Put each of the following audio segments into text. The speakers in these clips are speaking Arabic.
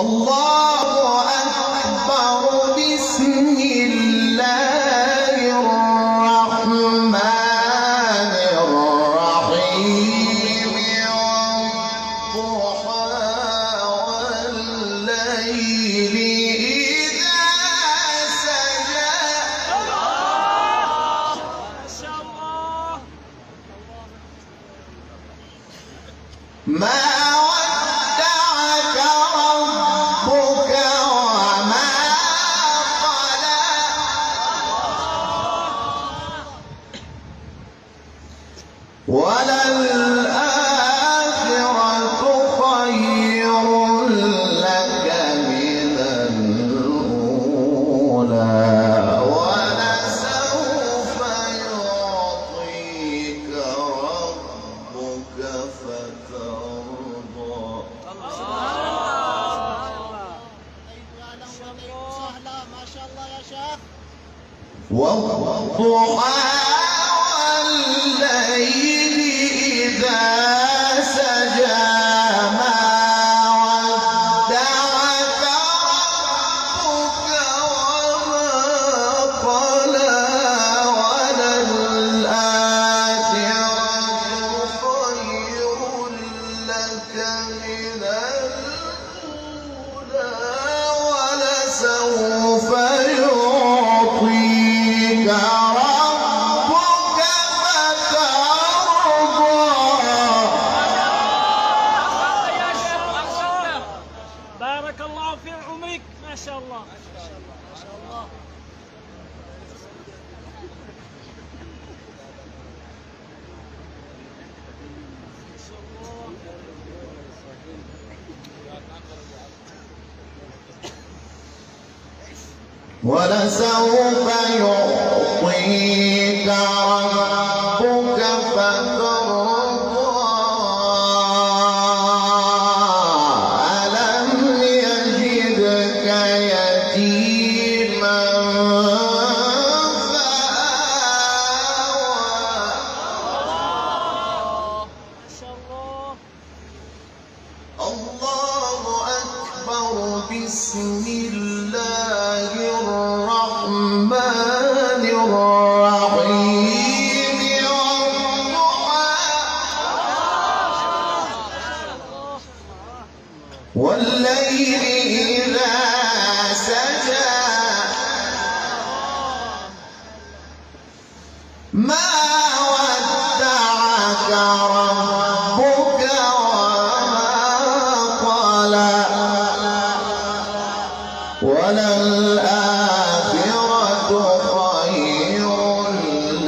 الله أكبر. بسم الله الرحمن الرحيم. والضحى والليل إذا سجى. ما ودعك ربك وما قلى. وللآخرة خير لك من الأولى ولسوف يعطيك ربك فترضى. ما شاء الله يا شيخ. والضحى والليل إذا سجى. ما ودعك ربك وما قلى. وللآخرة خير لك من الأولى ولسوف يعطيك ربك فترضى. بارك الله في عمرك. ما شاء الله. ما شاء الله. ولسوف يعطيك ربك فترضى. ألم يجدك يتيما فآوى. ما شاء الله. الله أكبر. بسم الله الرحمن الرحيم. والضحى والليل إذا سجى. ما ودعك ربك وما قلى. وللآخرة خير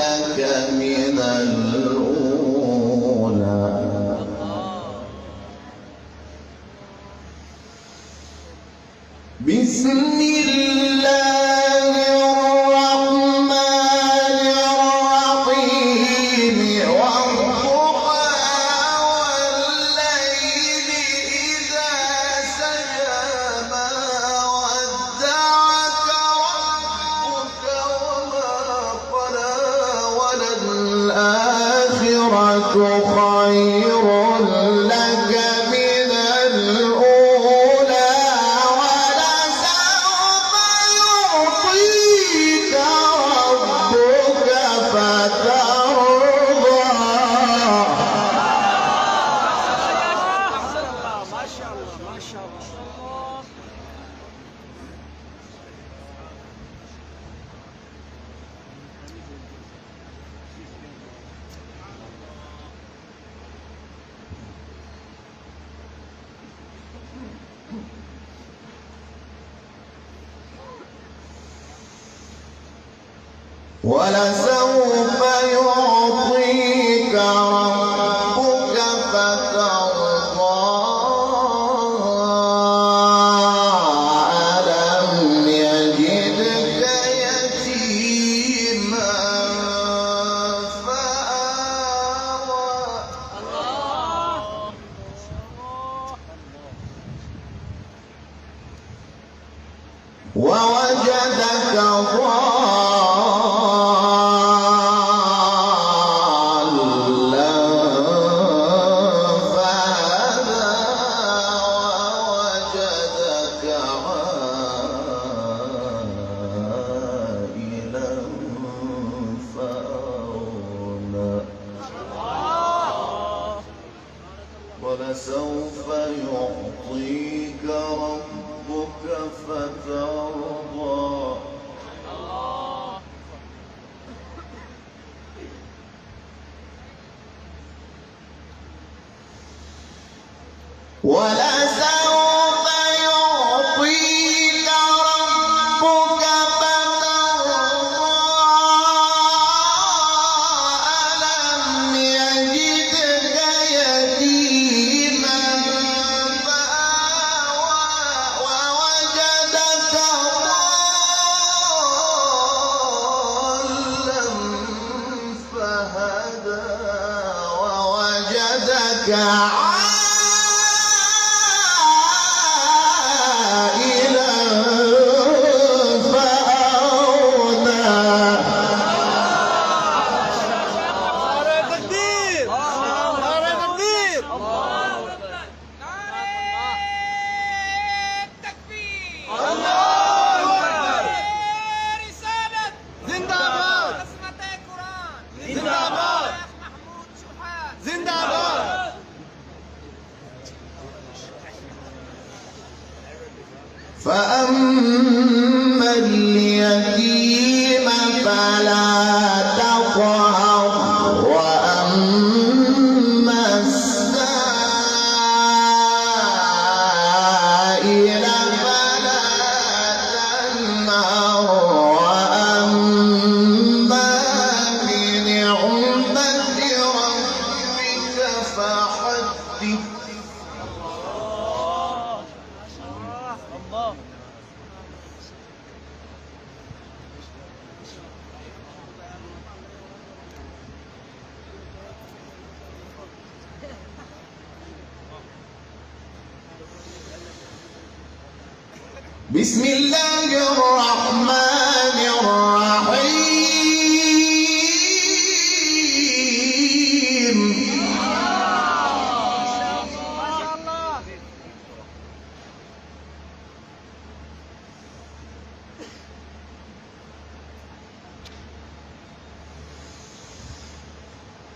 لك من الأولى. بسم الله الرحمن الرحيم. والضحى والليل إذا سجى. ما ودعك ربك وما قلى. وللآخرة خير لك من الأولى ولسوف يعطيك ربك فترضى. ما شاء الله. ما شاء الله. ولسوف يعطيك ربك فترضى. ألم يجدك يتيما فآوى. ووجدك ضالا فهدى. ووجدك فأما اليتيم فلا تقهر وأما السائل فلا تنهر وأما بنعمة ربك فحدث. الله. بسم الله الرحمن الرحيم.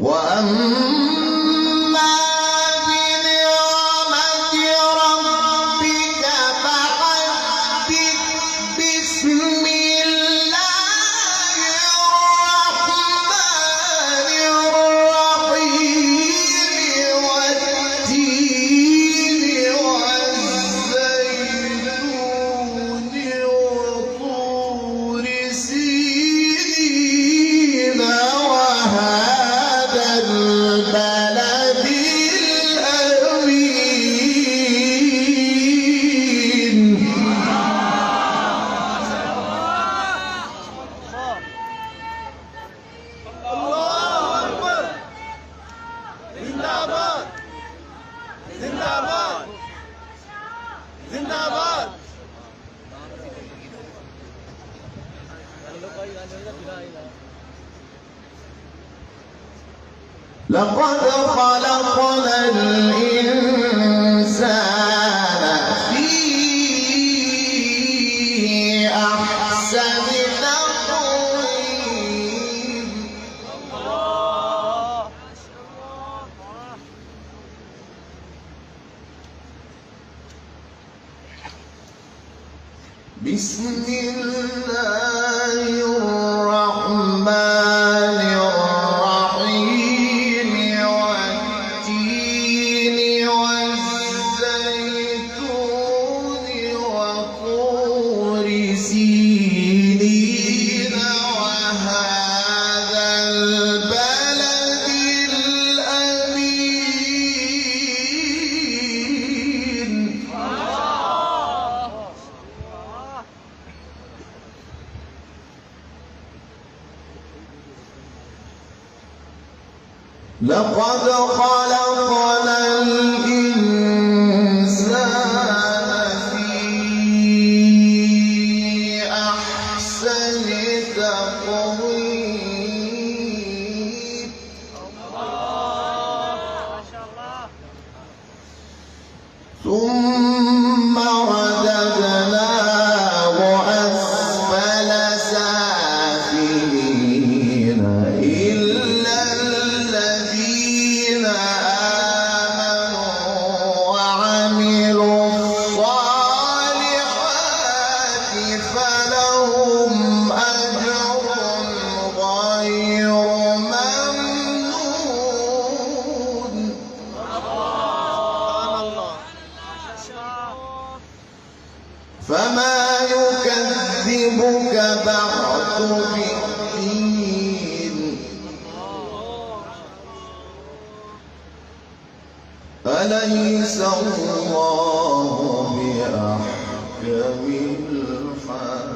وأما بنعمة ربك فحدث. بسم الله الرحمن الرحيم. والتين والزيتون وطور سينين وهذا البلد الأمين. الله أكبر. زنداباد زنداباد زنداباد. لقد خلقنا الإنسان في أحسن تقويم. بسم الله الرحمن الرحيم. والتين والزيتون وطور سينين وهذا البلد الأمين. لقد خلقنا الإنسان في أحسن تقويم. ثم رددناه أسفل سافلين إلا الذين آمنوا وعملوا الصالحات فلهم أجر غير ممنون. فما يكذبك بعد بالدين. أليس الله بأحكم الحاكمين.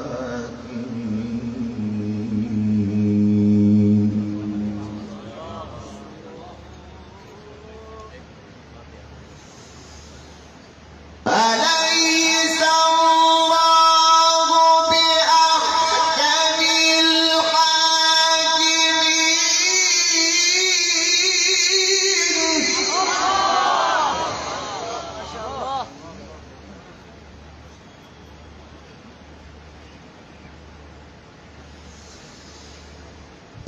أليس الله بأحكم الحاكمين.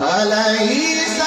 أليس